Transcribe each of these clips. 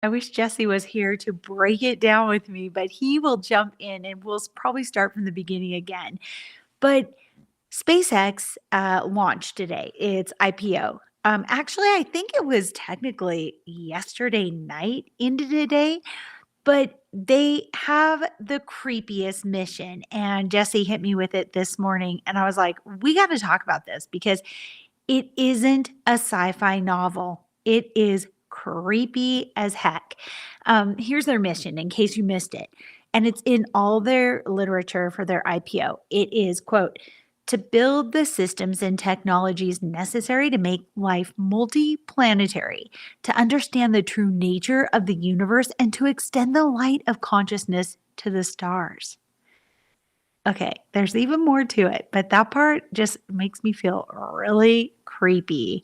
I wish Jesse was here to break it down with me, but he will jump in and we'll probably start from the beginning again. But SpaceX launched today its IPO. Actually, I think it was technically yesterday night into today, but they have the creepiest mission. And Jesse hit me with it this morning. And I was like, we got to talk about this because it isn't a sci fi novel. It is creepy as heck. Here's their mission in case you missed it. And it's in all their literature for their IPO. It is, quote, to build the systems and technologies necessary to make life multi-planetary, to understand the true nature of the universe, and to extend the light of consciousness to the stars. Okay, there's even more to it, but that part just makes me feel really creepy.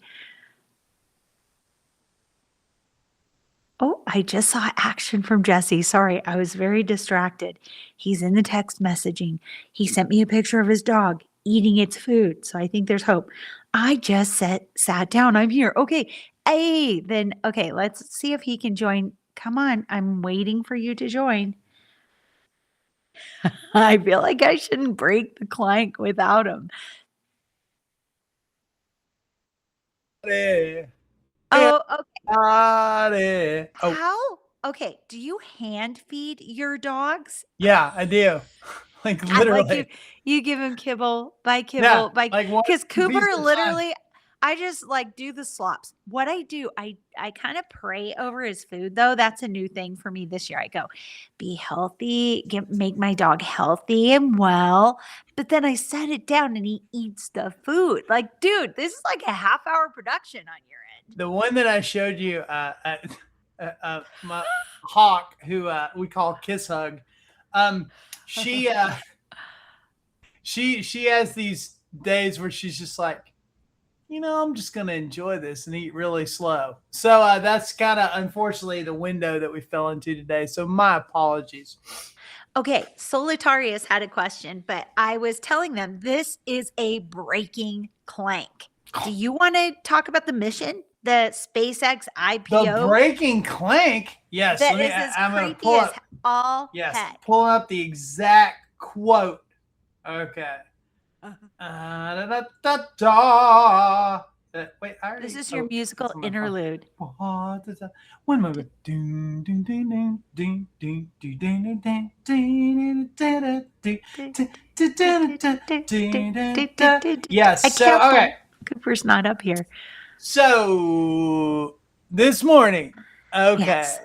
Oh, I just saw action from Jesse. Sorry, I was very distracted. He's in the text messaging. He sent me a picture of his dog eating its food, so I think there's hope. I just sat down. I'm here. Okay. Hey, then okay, let's see if he can join. Come on, I'm waiting for you to join. I feel like I shouldn't break the clank without him. Hey, Oh, okay. everybody. Oh, How? Okay, do you hand feed your dogs? yeah, I do. Like I like literally. you give him kibble by Yeah, kibble by like one because piece Cooper at a time. literally I just like do the slops. What I do, I kind of pray over his food though. That's a new thing for me this year. I go, be healthy, make my dog healthy and well. But then I set it down and he eats the food. Like, dude, this is like a half-hour production on your end. The one that I showed you, my hawk, who we call Kiss Hug, she she has these days where she's just like, I'm just gonna enjoy this and eat really slow. So that's kind of unfortunately the window that we fell into today. So my apologies. Okay, Solitarius had a question, but I was telling them this is a breaking clank. Do you want to talk about the mission, the SpaceX IPO? The breaking clank. Yes, That is as I'm gonna creepy pull as up. all Yes, heck. pull up the exact quote. Okay. Da, da, da, da. Wait, I already. This is your musical interlude. One moment. Yes. So okay. Cooper's not up here. So this morning, okay, Yes.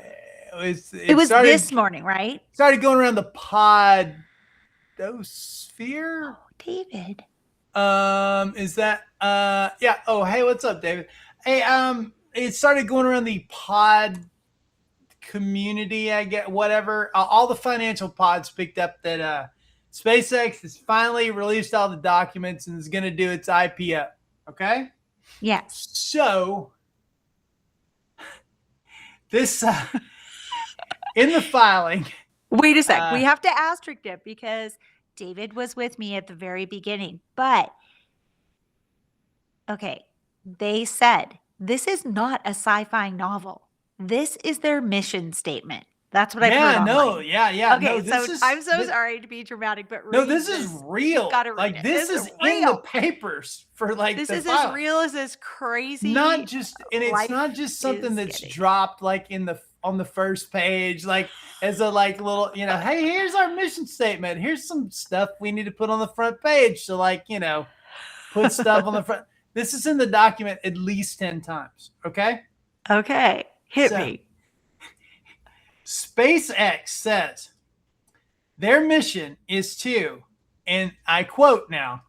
it was started, this morning, right? Started going around the podosphere. Oh, David. Is that yeah? Oh, hey, what's up, David? Hey, it started going around the pod community. I get whatever. All the financial pods picked up that SpaceX has finally released all the documents and is going to do its IPO. Okay. Yes. So this in the filing. Wait a sec. We have to asterisk it because David was with me at the very beginning. But okay, they said this is not a sci-fi novel. This is their mission statement. That's what I've heard online. Yeah. Okay, no, I'm so sorry to be dramatic, but no, this is real. Like this is in the papers for like this the is file. as real as this crazy. Not just, and it's not just something that's dropped like on the first page, like as a like little, hey, here's our mission statement. Here's some stuff we need to put on the front page. So like, put stuff on the front. This is in the document at least 10 times. Okay. Okay. Hit me. SpaceX says their mission is to, and I quote now,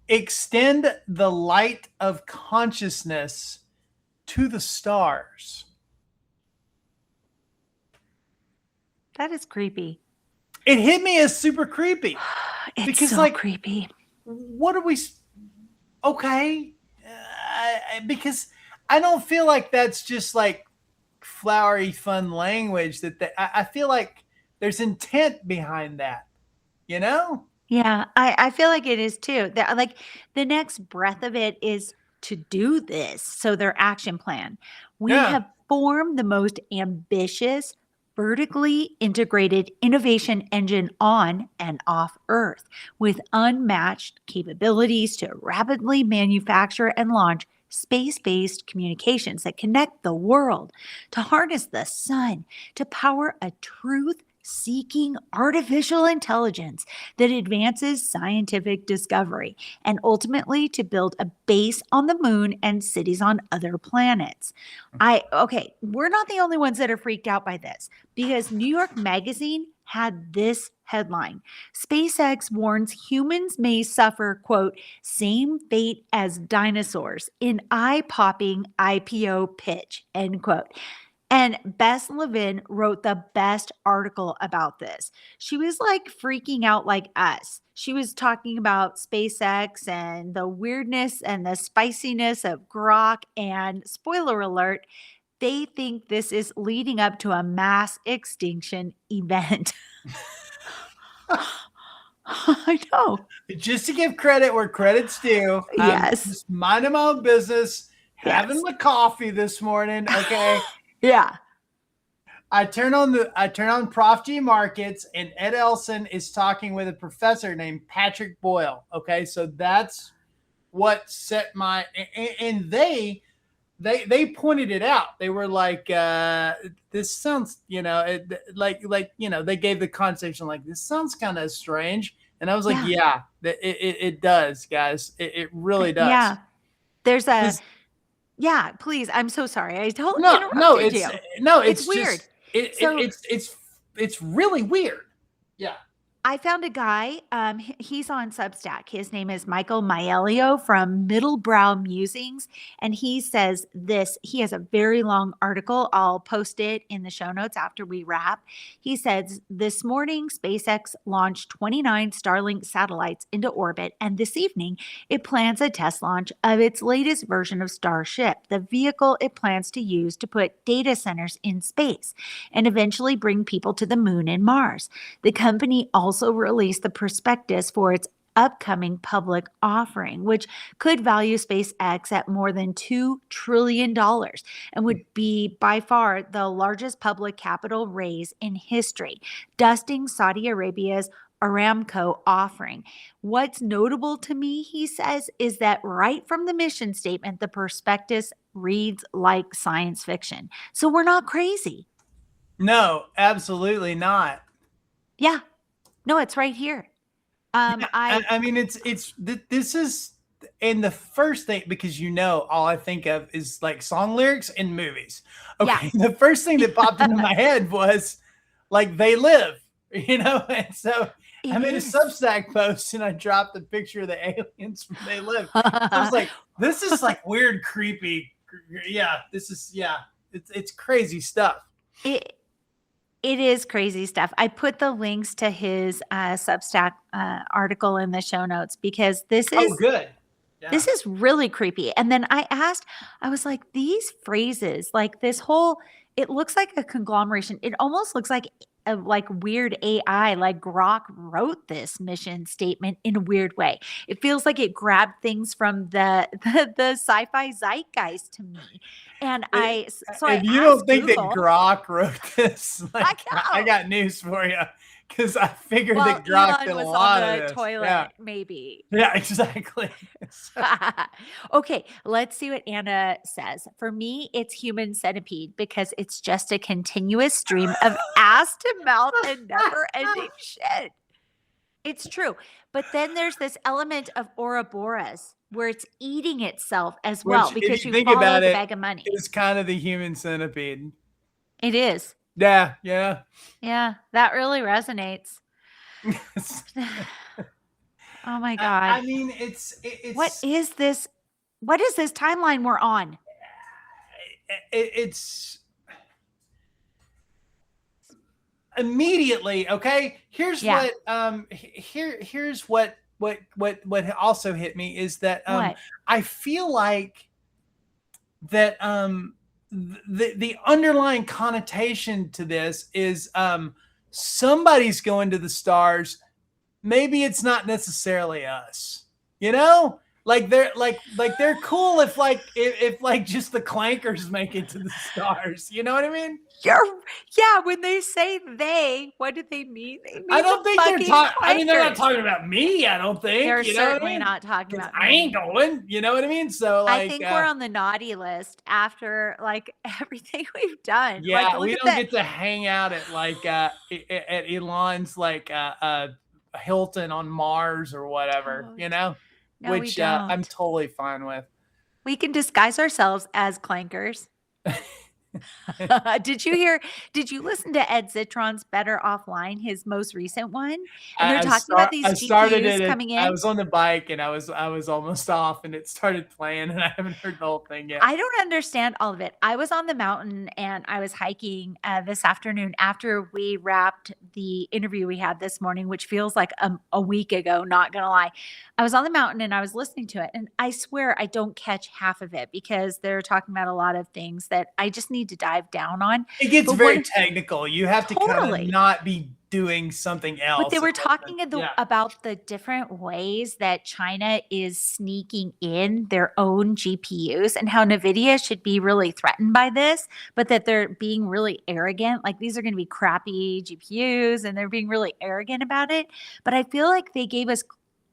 extend the light of consciousness to the stars. That is creepy. It hit me as super creepy. It's because, so like, creepy. What are we? Okay, because I don't feel like that's just like flowery, fun language. I feel like there's intent behind that. Yeah, I feel like it is too. Like the next breath of it is to do this. So their action plan. We have form the most ambitious, vertically integrated innovation engine on and off Earth, with unmatched capabilities to rapidly manufacture and launch space-based communications that connect the world, to harness the sun, to power a truth-seeking artificial intelligence that advances scientific discovery, and ultimately to build a base on the moon and cities on other planets. Okay, we're not the only ones that are freaked out by this, because New York Magazine had this headline: SpaceX warns humans may suffer, quote, same fate as dinosaurs in eye-popping IPO pitch, end quote. And Bess Levin wrote the best article about this. She was like freaking out like us. She was talking about SpaceX and the weirdness and the spiciness of Grok. And spoiler alert, they think this is leading up to a mass extinction event. I know. Just to give credit where credit's due. Yes. Just minding my own business, having Yes. my coffee this morning. Okay. Yeah. I turn on Prof G Markets, and Ed Elson is talking with a professor named Patrick Boyle. Okay, so that's what set my and they pointed it out. They were like, this sounds, they gave the conversation like, this sounds kind of strange. And I was like, yeah, it does, guys. It really does. Yeah. There's yeah, please. I'm so sorry. I totally interrupted you. It's weird. It's really weird. Yeah. I found a guy, he's on Substack. His name is Michael Maiello from Middlebrow Musings. And he says this, he has a very long article. I'll post it in the show notes after we wrap. He says, this morning, SpaceX launched 29 Starlink satellites into orbit. And this evening, it plans a test launch of its latest version of Starship, the vehicle it plans to use to put data centers in space and eventually bring people to the moon and Mars. The company also released the prospectus for its upcoming public offering, which could value SpaceX at more than $2 trillion and would be by far the largest public capital raise in history, dusting Saudi Arabia's Aramco offering. What's notable to me, he says, is that right from the mission statement, the prospectus reads like science fiction. So we're not crazy. No, absolutely not. Yeah. No, it's right here. I mean, this is, and the first thing, because all I think of is like song lyrics in movies. Okay. Yeah. The first thing that popped into my head was like, They Live, and so I made a Substack post and I dropped the picture of the aliens from They Live. I was like, this is like weird, creepy. Yeah. It's crazy stuff. It is crazy stuff. I put the links to his Substack article in the show notes because this is good. Yeah. This is really creepy. And then I was like, these phrases, like this whole, it looks like a conglomeration. It almost looks like a weird AI, like Grok wrote this mission statement in a weird way. It feels like it grabbed things from the sci-fi zeitgeist to me. And if you don't think Google, that Grok wrote this, I got news for you. Because I figured that Grok did a lot of this. Toilet, maybe. Yeah, exactly. Okay, let's see what Anna says. For me, it's Human Centipede because it's just a continuous stream of ass to mouth and never-ending shit. It's true. But then there's this element of Ouroboros where it's eating itself as well because you think follow about the it, bag of money. It's kind of the Human Centipede. It is. Yeah. Yeah, that really resonates. Oh my God. I mean, it's what is this? What is this timeline we're on? It's immediately, okay? Here's what here's what also hit me is that I feel like that the underlying connotation to this is somebody's going to the stars. Maybe it's not necessarily us, Like they're cool if like just the clankers make it to the stars. You know what I mean? Yeah, when they say they, what do they mean? They I mean don't the think they're fucking talking. I mean, they're not clankers. talking about me. I don't think. They're You know what I certainly mean? not talking 'Cause about I ain't me. going. You know what I mean? So I like, think we're on the naughty list after like everything we've done. Like, yeah, look we at don't that. get to hang out at like at Elon's like Hilton on Mars or whatever. Don't. You know, No, we which I'm don't. totally fine with. We can disguise ourselves as clankers. Did you listen to Ed Zitron's Better Offline, his most recent one? And they're talking about these I started GPUs it. coming I in. was on the bike and I was almost off, and it started playing, and I haven't heard the whole thing yet. I don't understand all of it. I was on the mountain and I was hiking this afternoon after we wrapped the interview we had this morning, which feels like a week ago, not gonna lie. I was on the mountain and I was listening to it, and I swear I don't catch half of it because they're talking about a lot of things that I just need to dive down on. It gets But very what technical. You have to kind of Totally. not be doing something else. But they were and talking yeah. about the different ways that China is sneaking in their own GPUs and how NVIDIA should be really threatened by this, but that they're being really arrogant. Like these are going to be crappy GPUs and they're being really arrogant about it. But I feel like they gave us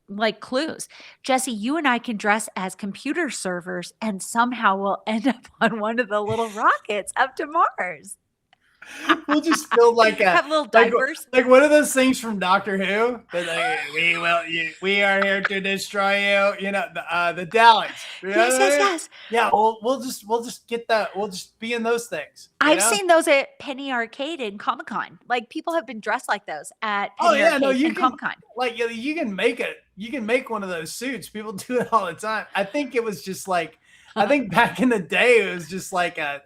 like clues. Jesse, you and I can dress as computer servers and somehow we'll end up on one of the little rockets up to Mars. We'll just feel like Have little like diapers. like one of those things from Doctor Who. That like, we are here to destroy you. You know the Daleks. You know Yes, what I yes, mean? yes. Yeah, we'll just get that. We'll just be in those things. you I've know? seen those at Penny Arcade and Comic Con. Like people have been dressed like those at Oh Penny yeah, no, Arcade you and can Comic Con. like you can make it. You can make one of those suits. People do it all the time. I think it was just like I think back in the day it was just like a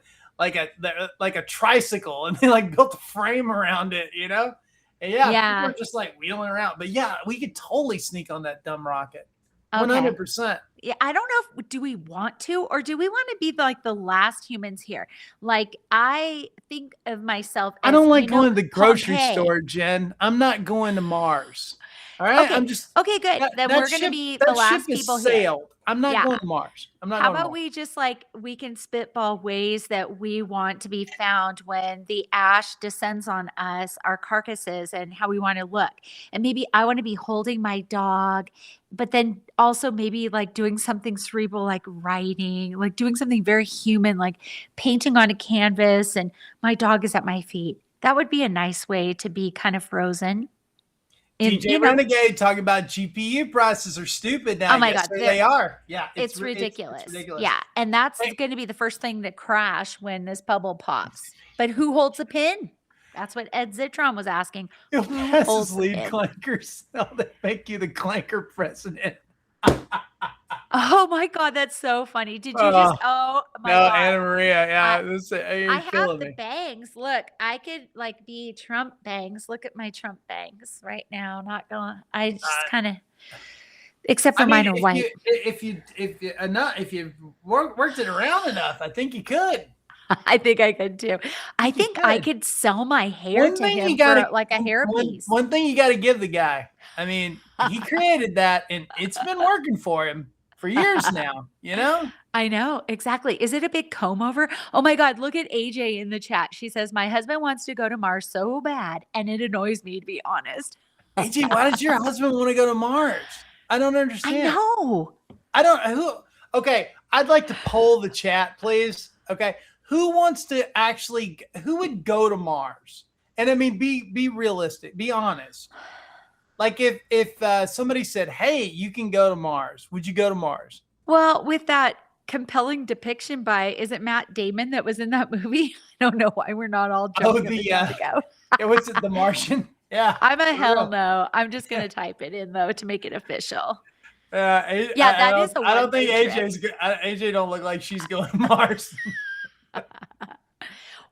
tricycle, and they like built a frame around it, you know? And yeah, Yeah. people are just like wheeling around. But yeah, we could totally sneak on that dumb rocket. Okay. 100%. Yeah, I don't know if do we want to or do we want to be like the last humans here? Like I think of myself as I don't like you know, going to the grocery Pompeii. store, Jen. I'm not going to Mars. All right. Okay. I'm just Okay, good. that- Then that we're going to ship- be that the last ship has people here. sailed. I'm not Yeah. going to Mars. I'm not How going to about Mars. we just like we can spitball ways that we want to be found when the ash descends on us, our carcasses, and how we want to look. And maybe I want to be holding my dog, but then also maybe like doing something cerebral like writing, like doing something very human, like painting on a canvas, and my dog is at my feet. That would be a nice way to be kind of frozen. And, DJ Renegade talking about GPU prices are stupid now. Oh my Yes, God, sir, they are. Yeah, it's ridiculous. It's ridiculous. Yeah. And that's Hey. going to be the first thing to crash when this bubble pops. But who holds the pin? That's what Ed Zitron was asking. Who Who passes holds the lead pin? clankers? Now they make you the clanker president. Oh my God, that's so funny. Did you Oh, just, oh my No, God. Anna Maria. Yeah, I- this you're I have killing the me. bangs. Look, I could like be Trump bangs. Look at my Trump bangs right now. Not gonna, I just kind of, except for mine are white. If you worked it around enough, I think you could. I think I could too. I think I could. could sell my hair One to thing you him gotta- for like a hairpiece. One thing you got to give the guy. I mean, he created that, and it's been working for him for years now. You know. I know, exactly. Is it a big comb over? Oh my God, look at AJ in the chat. She says, my husband wants to go to Mars so bad, and it annoys me to be honest. AJ, why does your husband want to go to Mars? I don't understand. I know. I don't who okay, I'd like to poll the chat, please. Okay. Who wants to who would go to Mars? And I mean be realistic, be honest. Like if somebody said, "Hey, you can go to Mars." Would you go to Mars? Well, with that compelling depiction by, is it Matt Damon that was in that movie? I don't know why we're not all jumping up and down to go. Yeah, what's it, The Martian? Yeah. I'm a for hell real. no. I'm just going to type it in though to make it official. Yeah, that is a I don't think one-way trip. AJ's good. AJ don't look like she's going to Mars.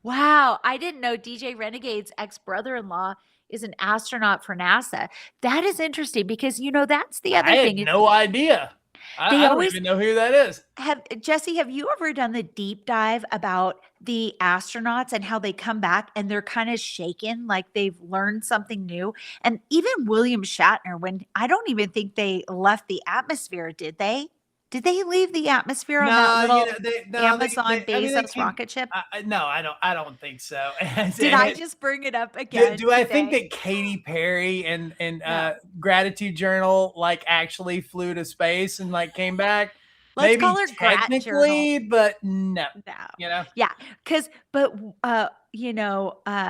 Wow, I didn't know DJ Renegade's ex-brother-in-law is an astronaut for NASA. That is interesting because that's the other I thing. had no idea. I They don't always- even know who that is. Jesse, have you ever done the deep dive about the astronauts and how they come back and they're kind of shaken, like they've learned something new? And even William Shatner, when I don't even think they left the atmosphere, did they? Did they leave the atmosphere on that No, little they Amazon I mean, they Bezos came. rocket ship? No, I don't think so. And Did I it, just bring it up do, again do I think today? that Katy Perry and No. Gratitude Journal like actually flew to space and like came back? Let's call Maybe her Grat Journal. technically, but no. No. You know, Yeah,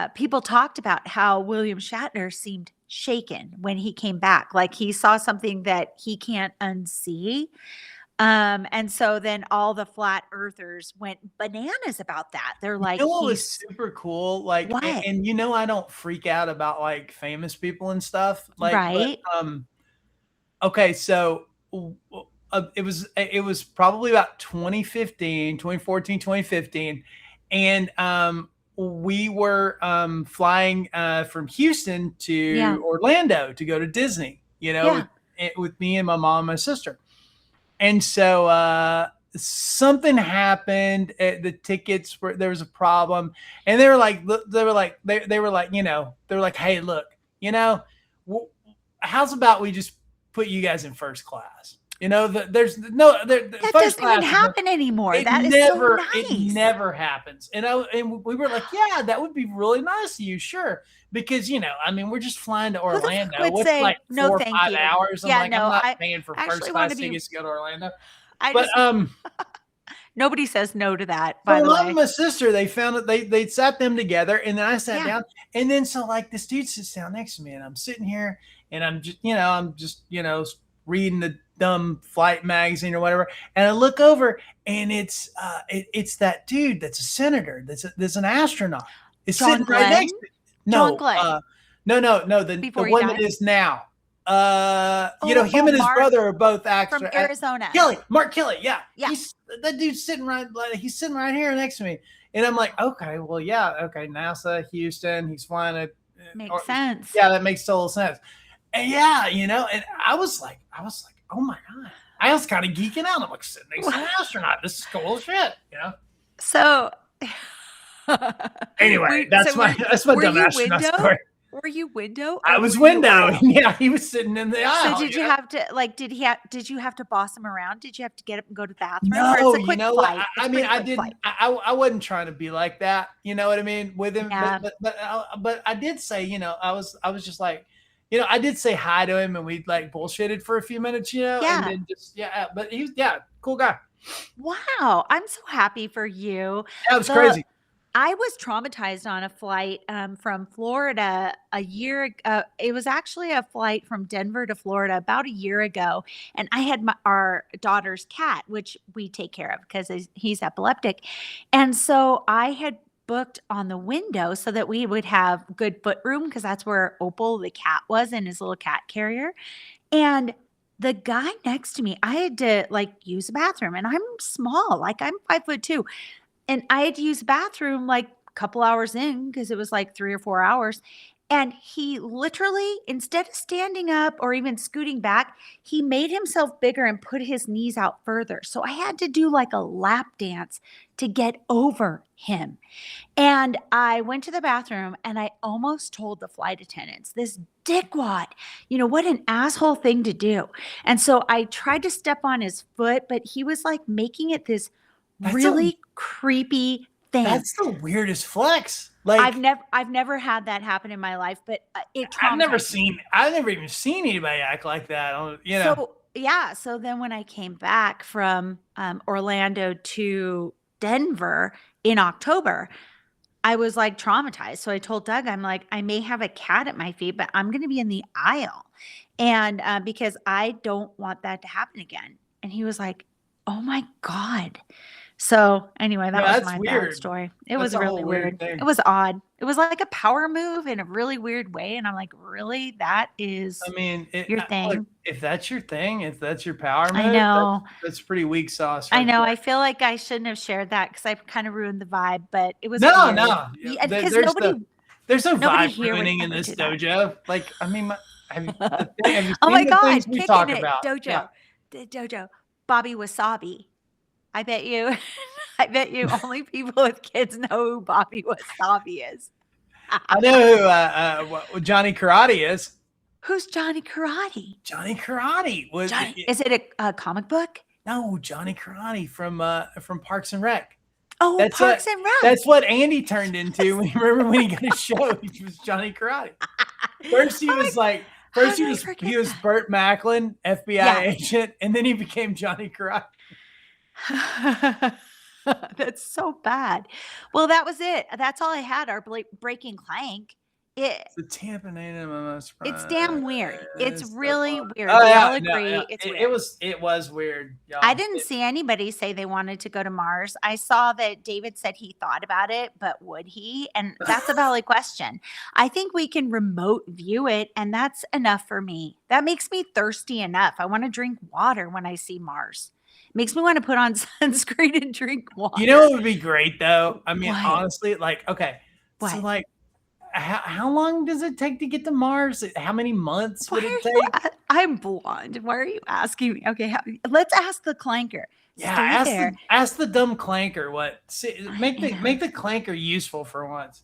people talked about how William Shatner seemed shaken when he came back, like he saw something that he can't unsee. And so then all the flat earthers went bananas about that. They're you like, know what was he's super cool? Like, what? and I don't freak out about like famous people and stuff. Like, but Right? okay, so it was probably about 2015, 2014, 2015, and we were flying from Houston Yeah. to Orlando to go to Disney, Yeah. with me and my mom and my sister. And so something happened. The tickets were there was a problem, and they were like, hey, look, you know, how's about we just put you guys in first class? There's no there. That First doesn't even class is no, happen anymore. it That is so never it nice. never happens. And we were like, yeah, that would be really nice of you, sure. Because I mean, we're just flying to Who the fuck Orlando. would What's say, like "No, four or thank five you"? hours? I'm Yeah, like, I'm no, not I paying for actually first wanna class be tickets to go to Orlando. I But just nobody says no to that, so by the my mom and way. my sister, they found it. They sat them together, and then I sat Yeah. down, and then so like this dude sits down next to me, and I'm sitting here, and I'm just reading the dumb flight magazine or whatever, and I look over, and it's that dude that's a senator, that's an astronaut, is John sitting right next Glenn? to me. John No, Glenn, no, the before he one that died? is now. Oh, Him and his Mark brother are both from actors. Arizona. Mark Kelly, yeah, Yeah, that dude's sitting he's sitting right here next to me, and I'm like, okay, well, yeah, okay, NASA, Houston, he's flying makes sense. yeah, that makes total sense, and and I was like, oh my god, I was kind of geeking out. I'm like, sitting next to an astronaut, this is cool as shit. So Anyway, so that's my were dumb you astronaut window? story. Were you window I or was were you window, aisle? yeah, he was sitting in the So aisle. did you have to like did you have to boss him around? Did you have to get up and go to the bathroom? Or it's No, a you quick know what? flight. It's I a mean, pretty I quick didn't. flight. I wasn't trying to be like that. You know what I mean with him. Yeah. But I did say, I was just like, I did say hi to him, and we like bullshitted for a few minutes, and Yeah. then just But he was cool guy. Wow. I'm so happy for you. That was The crazy. I was traumatized on a flight from Florida a year. It was actually a flight from Denver to Florida about a year ago, and I had our daughter's cat, which we take care of because he's epileptic, and so I had booked on the window so that we would have good foot room because that's where Opal the cat was in his little cat carrier, and the guy next to me, I had to like use a bathroom, and I'm small, like I'm 5'2", and I had to use the bathroom like a couple hours in because it was like 3 or 4 hours. And he literally, instead of standing up or even scooting back, he made himself bigger and put his knees out further. So I had to do like a lap dance to get over him. And I went to the bathroom and I almost told the flight attendants, this dickwad, what an asshole thing to do. And so I tried to step on his foot, but he was like making it this That's really creepy thing. That's the weirdest flex. Like I've never had that happen in my life, but it I've traumatized me. never even seen anybody act like that. So yeah, so then when I came back from Orlando to Denver in October, I was like traumatized. So I told Doug, I'm like, I may have a cat at my feet, but I'm going to be in the aisle, and because I don't want that to happen again. And he was like, "Oh my god." So anyway, that Yeah, was that's my bad weird. story. It That's was a really whole weird weird. thing. It was odd. It was like a power move in a really weird way. And I'm like, really? That I is mean, your look, thing? if that's your thing, if that's your power I move, know. that's pretty weak sauce I right know. there. I feel like I shouldn't have shared that because I kind of ruined the vibe, but it was No, weird. no. Yeah, There- because there's there's no nobody vibe here would ruining in ever this do that. dojo. Like, I mean, have you Oh seen my the God, things we kicking talk it, about? Dojo. Yeah. The Dojo. Bobby Wasabi. I bet you, I bet you only people with kids know who Bobby Wasabi is. I know who Johnny Karate is. Who's Johnny Karate? Johnny Karate was. Is it a comic book? No, Johnny Karate from Parks and Rec. Oh, That's Parks and Rec. that's what Andy turned into. When remember when he got a show, he was Johnny Karate. First he was like, how first he did I was forget he was that? Burt Macklin, FBI Yeah. agent, and then he became Johnny Karate. That's so bad. Well, that was it. That's all I had. Our Breaking Clank. The Tampa Native almost. It's damn weird. It's So really far. weird. Oh We all yeah, no, agree yeah. it's It weird. was weird, y'all. I didn't see anybody say they wanted to go to Mars. I saw that David said he thought about it, but would he? And that's a valid question. I think we can remote view it, and that's enough for me. That makes me thirsty enough. I want to drink water when I see Mars. Makes me want to put on sunscreen and drink water. You know what would be great though? I mean, What? honestly, like, okay, so What? like, how long does it take to get to Mars? How many months would Why it are you take? I'm blonde. Why are you asking me? Okay, let's ask the clanker. Yeah, Stay there. ask the dumb clanker what. Make know. the clanker useful for once.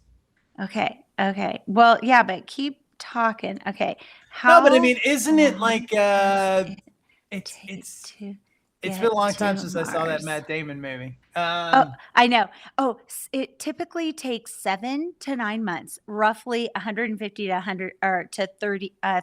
Okay. Okay. Well, yeah, but keep talking. Okay. No, but I How mean, isn't it long like does it it's take it's to it's been a get long time to since I saw that Mars? Matt Damon movie. Oh, I know. Oh, it typically takes 7 to 9 months, roughly 150 to 100 or to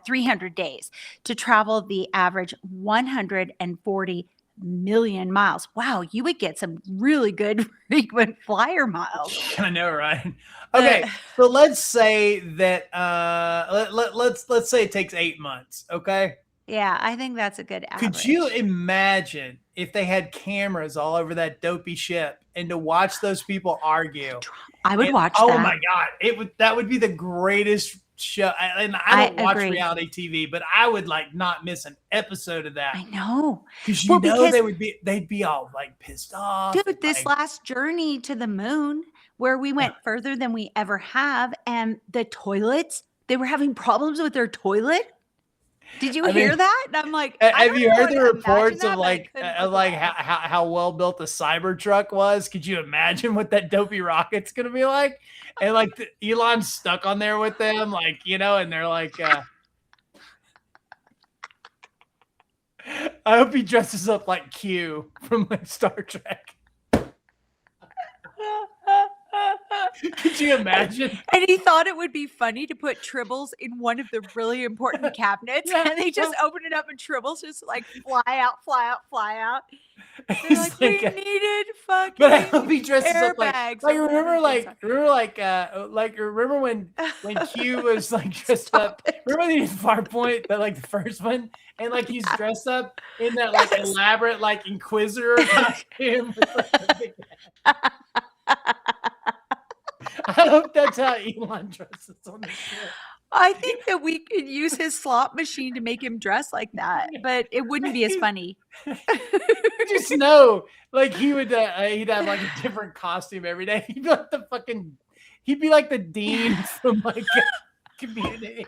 300 days to travel the average 140 million miles. Wow, you would get some really good frequent flyer miles. I know, right? Okay, Uh, so let's say that let's say it takes 8 months. Okay, Yeah, I think that's a good average. could you imagine if they had cameras all over that dopey ship and to watch those people argue? I would And, watch oh that. my god, that would be the greatest show. And I don't watch agree. reality TV, but I would like not miss an episode of that I know. because Well, because they'd be all like pissed off. dude, and, this like, last journey to the moon where we went further than we ever have, and the toilets, they were having problems with their toilet. Did you I hear mean, that? And I'm like, I have don't you know heard how the to imagine reports that, of but I like couldn't of look like away. how well built the Cybertruck was? Could you imagine what that dopey rocket's gonna be like? And like Elon's stuck on there with them, like and they're like, I hope he dresses up like Q from like Star Trek. Could you imagine? And he thought it would be funny to put Tribbles in one of the really important cabinets, Yeah. and they just open it up, and Tribbles just like fly out, fly out, fly out. They're He's like, we like, needed fucking but I hope he dresses up airbags. like over remember everything. remember when Q was like dressed up. Remember when he did Farpoint, the first one, and like he's dressed up in that like Yes. elaborate like Inquisitor costume. I hope that's how Elon dresses on the ship. I think that we could use his slot machine to make him dress like that, but it wouldn't be as funny. Just know, like he'd have like a different costume every day. He'd be like the dean from like Community.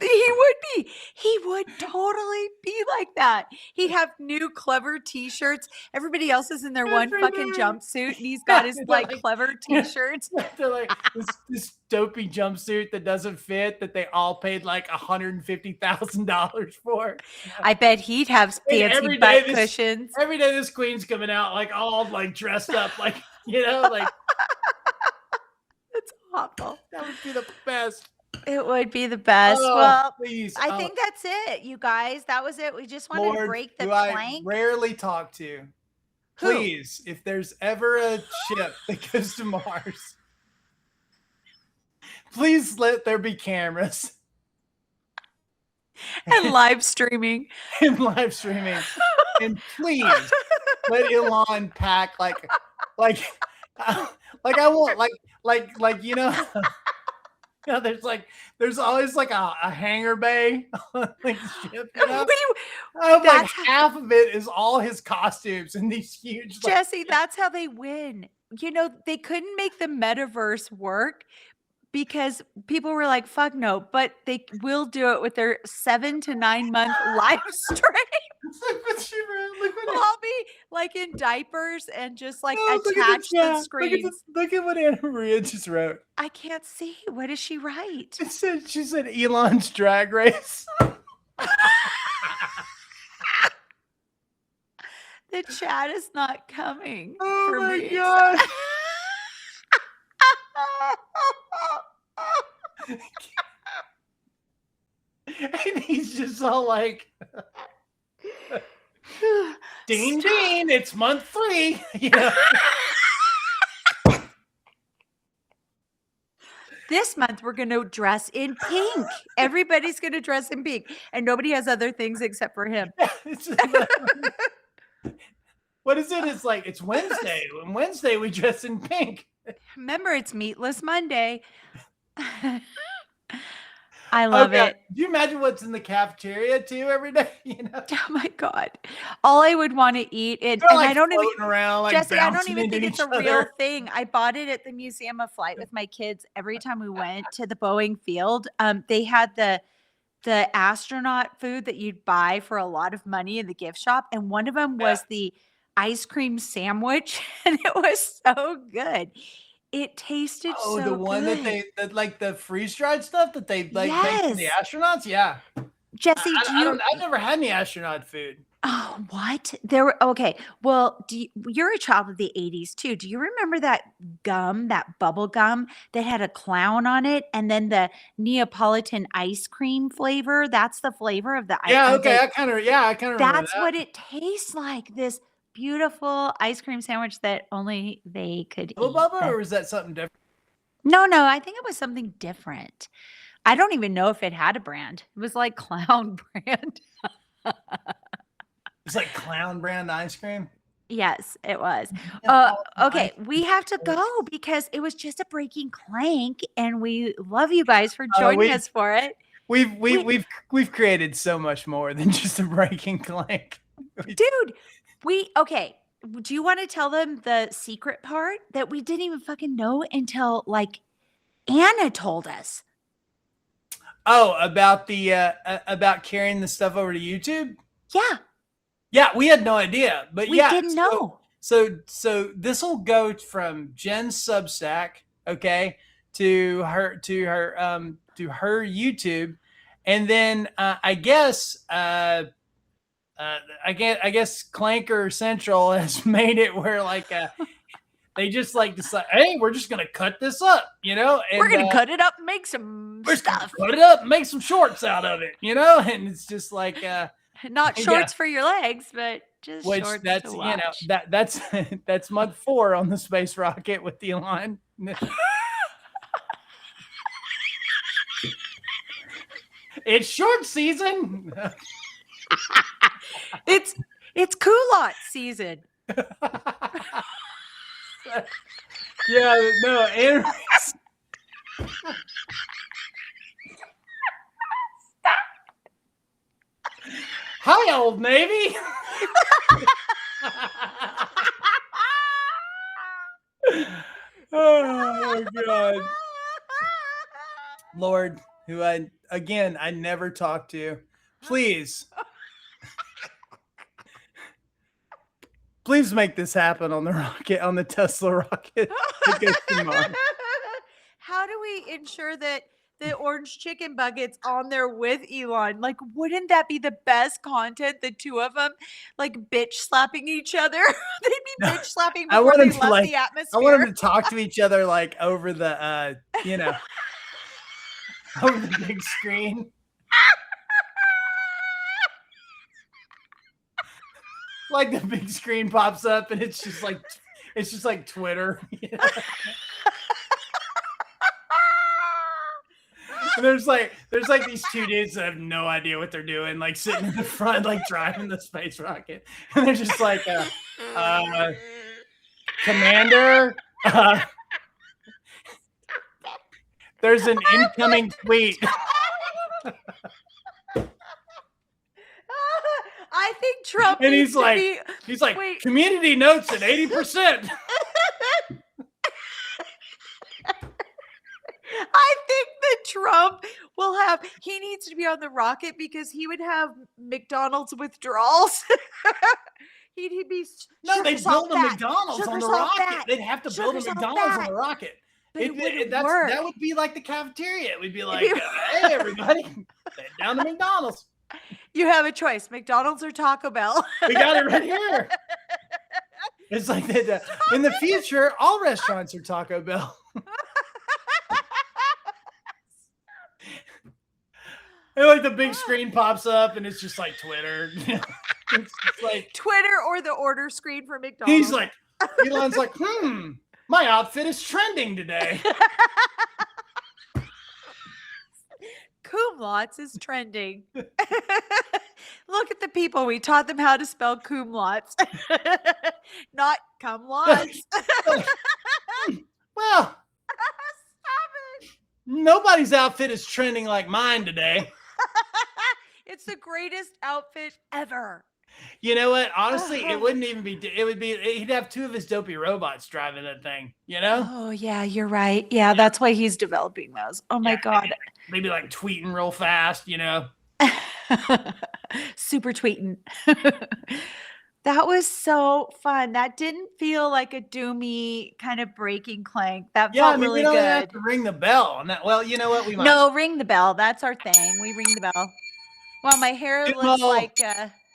He would totally be like that. He'd have new clever t-shirts. Everybody else is in their one fucking jumpsuit, and he's got his like clever t-shirts. They're like this dopey jumpsuit that doesn't fit that they all paid like $150,000 for. I bet he'd have fancy every butt day cushions. Every day this queen's coming out like all like dressed up like like That's awful. that would be the best. It would be the best. Oh, Well, please. I think that's it, you guys. That was it. We just wanted Lord, to break the who I plank. rarely talk to. Who? Please, if there's ever a ship that goes to Mars, please let there be cameras And live streaming. and live streaming. And please let Elon pack like I want there's always like a hangar bay on like the ship, What do you- I hope like That's- half of it is all his costumes and these huge Jesse, that's how they win. They couldn't make the metaverse work because people were like, fuck no, but they will do it with their 7 to 9 month live stream. Look what I'll be like in diapers and just like look at attach the chat. screens. Look at what Anna Maria just wrote. I can't see. What does she write? She said Elon's drag race. The chat is not coming Oh for my me. god. And he's just all like, ding Stop. ding, it's month 3. You know? This month we're going to dress in pink. Everybody's going to dress in pink, and nobody has other things except for him. It's just like, what is it? It's like it's Wednesday. On Wednesday we dress in pink. Remember, it's Meatless Monday. I love it. Do you imagine what's in the cafeteria too every day? You know, Oh my god! All I would want to eat, and they're like I don't even, floating around, like Jesse, I don't bouncing even into think it's each a real other. thing. I bought it at the Museum of Flight with my kids. Every time we went to the Boeing field, they had the astronaut food that you'd buy for a lot of money in the gift shop, and one of them was the ice cream sandwich, and it was so good. It tasted Oh, so the one good. that like the freeze dried stuff that they like make for the Yes. astronauts. Yeah, Jesse, do you? I've never had any astronaut food. Oh, what? There were okay. Well, you're a child of the 80s too. Do you remember that gum, that bubble gum that had a clown on it, and then the Neapolitan ice cream flavor? That's the flavor of the Yeah, of okay, the I kind of remember that's that. what it tastes like. This beautiful ice cream sandwich that only they could Little eat. Bubba, or was that something different? No, I think it was something different. I don't even know if it had a brand. It was like clown brand. It's like clown brand ice cream. Yes, it was. Neapolitan Okay, ice we have to cream. go because it was just a breaking clank, and we love you guys for Uh, joining we- us for it. We've created so much more than just a breaking clank. Dude, okay. Do you want to tell them the secret part that we didn't even fucking know until like Anna told us? Oh, about the about carrying the stuff over to YouTube? Yeah, Yeah, we had no idea, but we yeah, didn't know. So this will go from Jen's Substack, okay, to her YouTube, and then I guess Clanker Central has made it where like they just like decide, hey, we're just gonna cut this up, you know, and We're gonna cut it up and make some we're just gonna stuff. cut it up, and make some shorts out of it, you know, and it's just like Not yeah. shorts for your legs, but just which shorts that's to you know watch. that's that's month 4 on the space rocket with Elon. It's short season. It's culotte season. Yeah, no, anyways. Hi, Old Navy. Oh my God, Lord, who I never talk to, please make this happen on the rocket, on the Tesla rocket that goes to Mars. How do we ensure that the orange chicken bucket's on there with Elon? Like, wouldn't that be the best content? The two of them, like, bitch slapping each other. They'd be bitch slapping I before want they them to, left like, the I want them atmosphere. to talk to each other like over the you know, over the big screen. Like the big screen pops up and it's just like Twitter. You know? And there's like these two dudes that have no idea what they're doing, like sitting in the front, like driving the space rocket, and they're just like, Commander, there's an incoming tweet. I think Trump And needs he's like, to be. Wait. community notes at 80%. I think that Trump will have. He needs to be on the rocket because he would have McDonald's withdrawals. he'd be. No, they sugar salt build a fat, McDonald's on sugar the salt rocket. fat, They'd have to build a sugar salt McDonald's on fat. the rocket. But it wouldn't work. That would be like the cafeteria. It would be like, be- hey, everybody, head down to McDonald's. You have a choice: McDonald's or Taco Bell. We got it right here. It's like that. In the future, all restaurants are Taco Bell. And like the big screen pops up, and it's just like Twitter. It's just like Twitter or the order screen for McDonald's. he's like, Elon's like, my outfit is trending today. Cum laudes is trending. Look at the people. We taught them how to spell cum laudes, not cum laudes. Well, Stop it. nobody's outfit is trending like mine today. It's the greatest outfit ever. You know what? Honestly, it wouldn't even be. It would be. He'd have two of his dopey robots driving that thing. You know? Oh, yeah, you're right. Yeah, that's why he's developing those. Oh, my Yeah, God. Maybe like tweeting real fast. You know? Super tweeting. That was so fun. That didn't feel like a doomy kind of breaking clank. That Yeah. I felt mean, really we don't good. have to ring the bell on that. Well, you know what? We might. No, ring the bell. That's our thing. We ring the bell. Well, my hair looks Dumo. like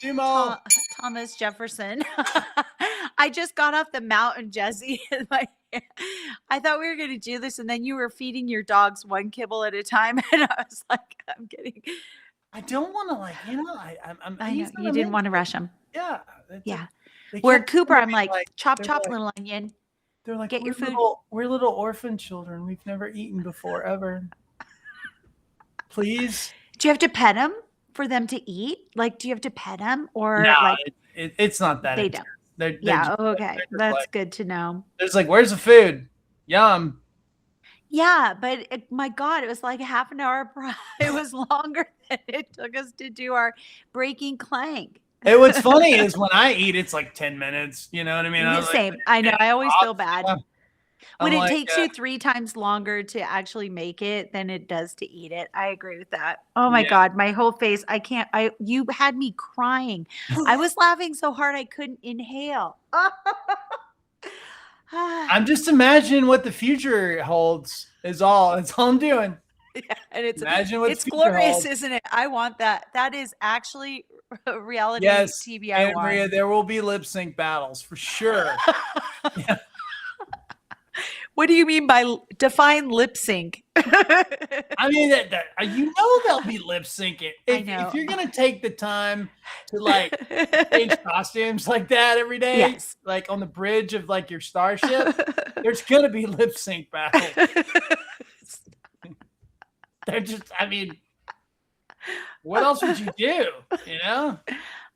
Dumo. Thomas Jefferson. I just got off the mountain, Jesse. And I thought we were going to do this, and then you were feeding your dogs one kibble at a time, and I was like, I'm kidding. I don't want to like. You know, I'm. I know you didn't want to rush them. Yeah. Yeah. They Where kept Cooper, telling I'm me, like, chop, they're chop, like- little onion. They're like, Get your food. We're little orphan children. We've never eaten before ever. Please. Do you have to pet them for them to eat? Like, do you have to pet them or No, like it's not that. they intense. don't? They're Yeah. just- Okay. they're just That's like- good to know. It's like, where's the food? Yum. Yeah, but my God, it was like a half an hour. It was longer than it took us to do our breaking clank. Hey, what's funny is when I eat, it's like 10 minutes. You know what I mean? I was like, Same. I know. I always feel bad. yeah. When I'm it like, takes you 3 times longer to actually make it than it does to eat it. I agree with that. Oh my Yeah. God, my whole face. You had me crying. I was laughing so hard I couldn't inhale. I'm just imagining what the future holds. That's all I'm doing. Yeah, and it's Imagine what the future glorious, holds. isn't it? I want that. That is actually reality Yes, TV I and Maria, want. there will be lip sync battles for sure. What do you mean by define lip sync? I mean, you know they'll be lip syncing. I know. If you're gonna take the time to like change costumes like that every day, Yes. like on the bridge of like your starship, there's gonna be lip sync battles. They're just, I mean, what else would you do? You know?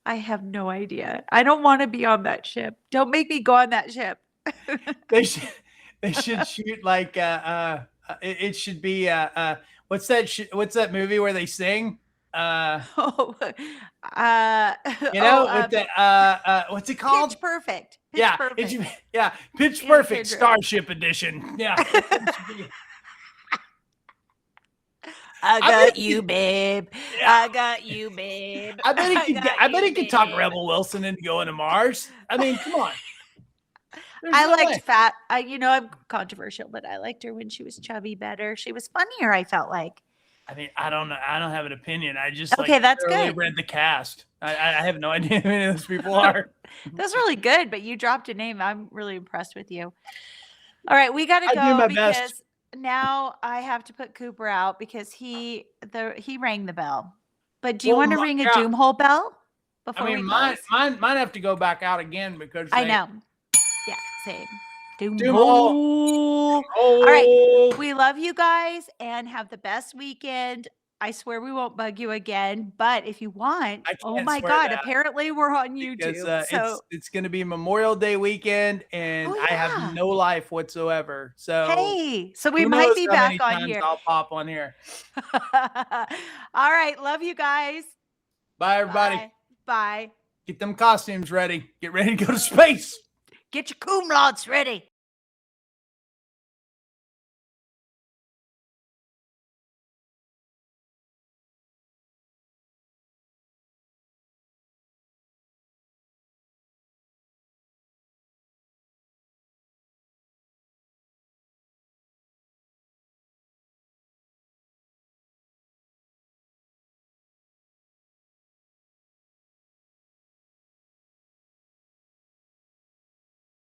I have no idea. I don't want to be on that ship. Don't make me go on that ship. They should shoot like it should be what's that movie where they sing? Oh, You know, with the what's it called? Pitch Perfect. Pitch Yeah, Perfect. it should be, yeah, Pitch Yeah, Perfect Pedro. Starship Edition. Yeah. It should be- I bet got you- you, babe. Yeah. I got you, babe. I bet he could. got I bet you, he could talk babe. Rebel Wilson into going to Mars. I mean, come on. There's I no liked way. fat. I'm controversial, but I liked her when she was chubby better. She was funnier, I felt like. I mean, I don't know. I don't have an opinion. I just Okay, that's thoroughly good. read the cast. I have no idea who any of those people are. That's really good, but you dropped a name. I'm really impressed with you. All right, we got to I do go my because best. now I have to put Cooper out because he rang the bell. But do you Well, want to ring a yeah. doom hole bell before I we mean, close? mine have to go back out again because I they- know. Yeah, same. Doom Doom hole. Oh, right. We love you guys and have the best weekend. I swear we won't bug you again, but if you want, I oh can't my swear God, that apparently we're on because YouTube. So it's going to be Memorial Day weekend, and Oh, I yeah. have no life whatsoever. So hey, so we who might knows be how many back on times here. I'll pop on here. All right, love you guys. Bye, everybody. Bye. Bye. Get them costumes ready. Get ready to go to space. Get your cum laudes ready.